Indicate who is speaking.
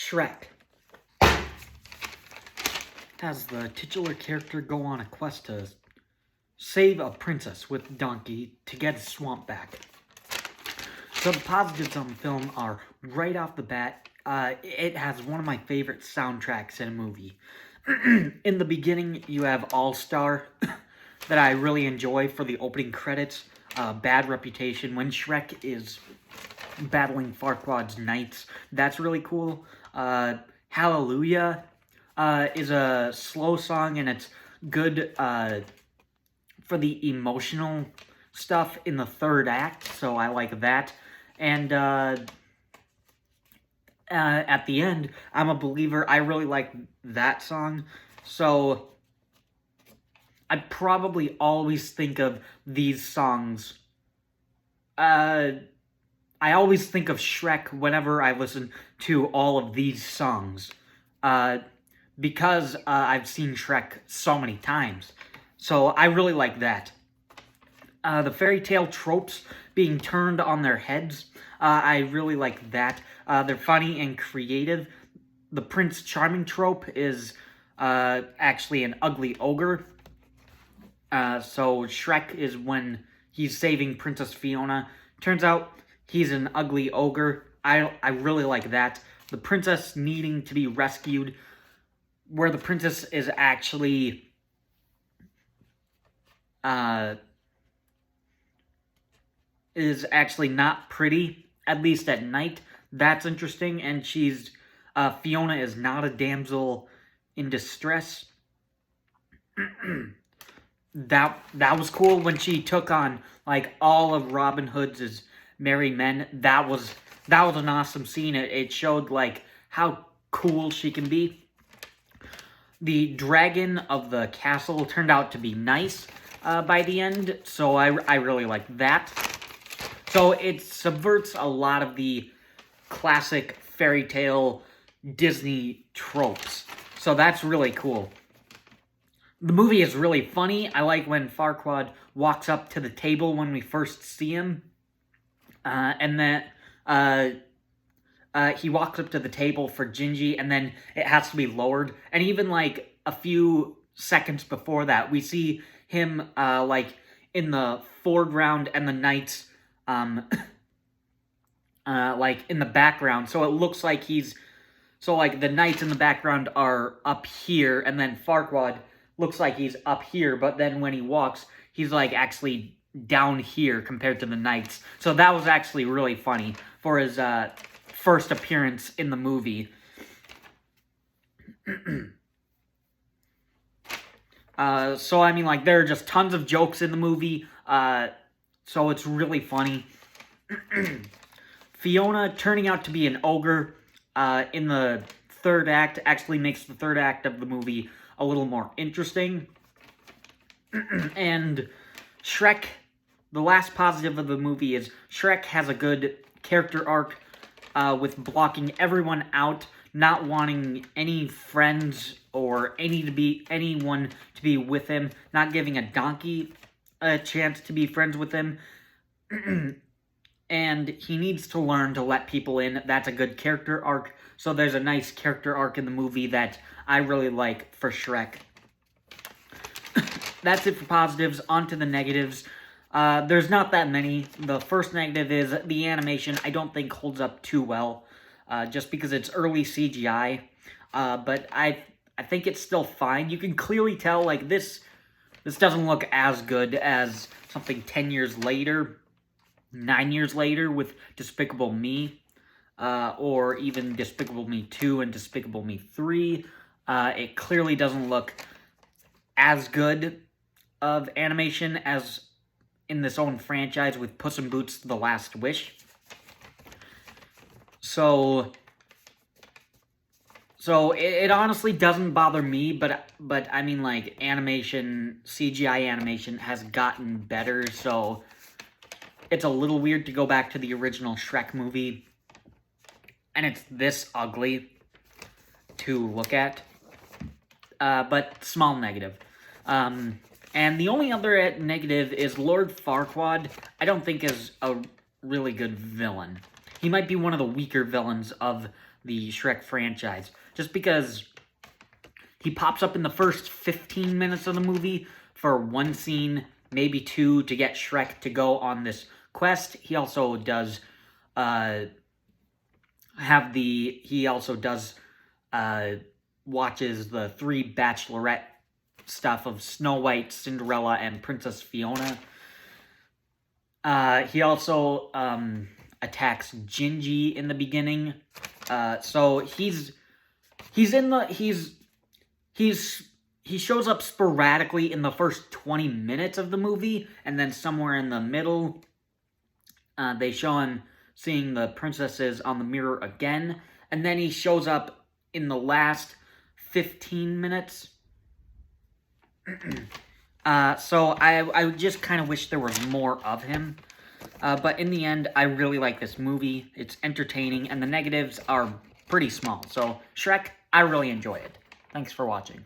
Speaker 1: Shrek has the titular character go on a quest to save a princess with Donkey to get his swamp back. So the positives on the film are, right off the bat, it has one of my favorite soundtracks in a movie. In the beginning, you have All Star, that I really enjoy for the opening credits. Bad Reputation, when Shrek is battling Farquaad's knights. That's really cool. Hallelujah is a slow song, and it's good for the emotional stuff in the third act, so I like that. And at the end, I'm a Believer. I really like that song. So I probably always think of these songs. I always think of Shrek whenever I listen to all of these songs. Because I've seen Shrek so many times. So I really like that. The fairy tale tropes being turned on their heads, I really like that. They're funny and creative. The Prince Charming trope is actually an ugly ogre. So Shrek is when he's saving Princess Fiona. Turns out he's an ugly ogre. I really like that. The princess needing to be rescued, where the princess is actually not pretty, at least at night. That's interesting, and she's Fiona is not a damsel in distress. That was cool when she took on like all of Robin Hood's merry men. That was an awesome scene. It showed like how cool she can be. The dragon of the castle turned out to be nice by the end, so I really like that. So it subverts a lot of the classic fairy tale Disney tropes. So that's really cool. The movie is really funny. I like when Farquaad walks up to the table when we first see him. And then he walks up to the table for Gingy, and then it has to be lowered. And even like a few seconds before that, we see him like in the foreground and the knights like in the background. So it looks like like the knights in the background are up here, and then Farquaad looks like he's up here, but then when he walks, he's like actually down here compared to the knights. So that was actually really funny for his first appearance in the movie. So I mean, like, there are just tons of jokes in the movie, so it's really funny. Fiona turning out to be an ogre in the third act actually makes the third act of the movie a little more interesting. And Shrek, the last positive of the movie is Shrek has a good character arc with blocking everyone out, not wanting any friends or anyone to be with him, not giving a donkey a chance to be friends with him. And he needs to learn to let people in. That's a good character arc. So there's a nice character arc in the movie that I really like for Shrek. That's it for positives. On to the negatives. There's not that many. The first negative is the animation I don't think holds up too well, just because it's early CGI. But I think it's still fine. You can clearly tell, like, this doesn't look as good as something 10 years later, 9 years later with Despicable Me, or even Despicable Me 2 and Despicable Me 3. It clearly doesn't look as good of animation as in this own franchise with Puss in Boots: The Last Wish. So it honestly doesn't bother me, but I mean, like, animation, CGI animation has gotten better, so it's a little weird to go back to the original Shrek movie, and it's this ugly to look at, but small negative. And the only other negative is Lord Farquaad, I don't think is a really good villain. he might be one of the weaker villains of the Shrek franchise, just because he pops up in the first 15 minutes of the movie for one scene, maybe two, to get Shrek to go on this quest. He also does watches the 3 Bachelorette stuff of Snow White, Cinderella, and Princess Fiona. He also attacks Gingy in the beginning. So he shows up sporadically in the first 20 minutes of the movie, and then somewhere in the middle, they show him seeing the princesses on the mirror again, and then he shows up in the last 15 minutes. So I just kind of wish there was more of him. But in the end, I really like this movie. It's entertaining, and the negatives are pretty small. So, Shrek, I really enjoy it. Thanks for watching.